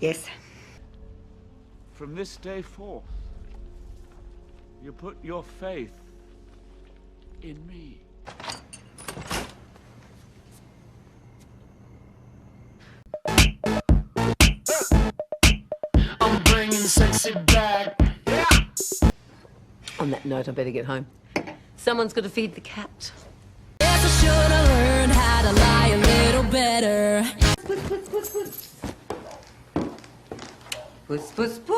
Yes. From this day forth, you put your faith in me. I'm bringing sexy back. Yeah. On that note, I better get home. Someone's got to feed the cat. Guess I should have learned how to lie a little better. Puss, puss, puss.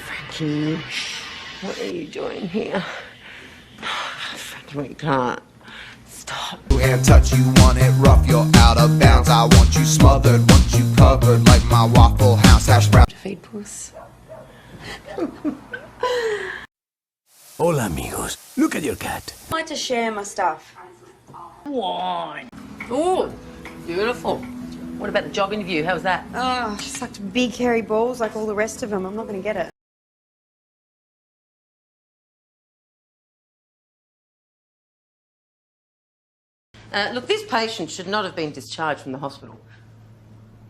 Frankie, what are you doing here? Frankie, we can't. Stop. And touch, you want it rough, you're out of bounds. I want you smothered, want you covered like my Waffle House hash brown. Feed puss. Hola, amigos. Look at your cat. I like to share my stuff. Oh, beautiful. What about the job interview? How was that? Oh, just like big hairy balls like all the rest of them. I'm not going to get it. Look, this patient should not have been discharged from the hospital.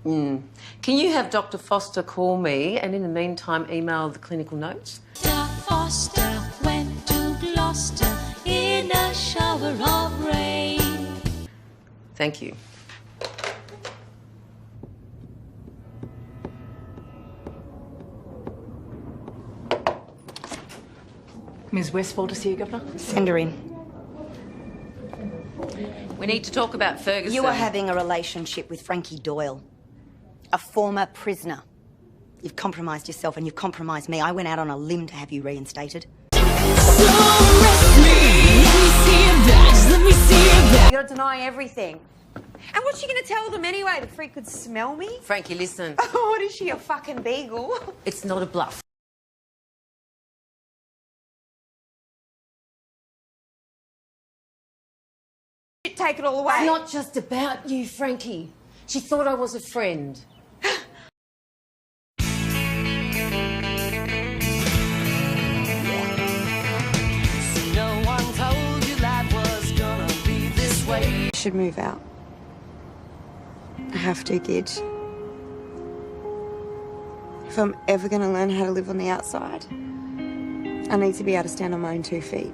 Can you have Dr. Foster call me and in the meantime email the clinical notes? Dr. Foster went to Gloucester in a shower of rain. Thank you. Ms. Westfall to see you, Governor. Send her in. We need to talk about Ferguson. You are having a relationship with Frankie Doyle, a former prisoner. You've compromised yourself and you've compromised me. I went out on a limb to have you reinstated. So arrest me. Let me see your badge. Let me see your badge. You gotta deny everything. And what's she gonna tell them anyway? The freak could smell me? Frankie, listen. Oh, what is she, a fucking beagle? It's not a bluff. Take it all away. It's not just about you, Frankie. She thought I was a friend. No one told you life was gonna be this way. I should move out. I have to, Gid. If I'm ever going to learn how to live on the outside, I need to be able to stand on my own 2 feet.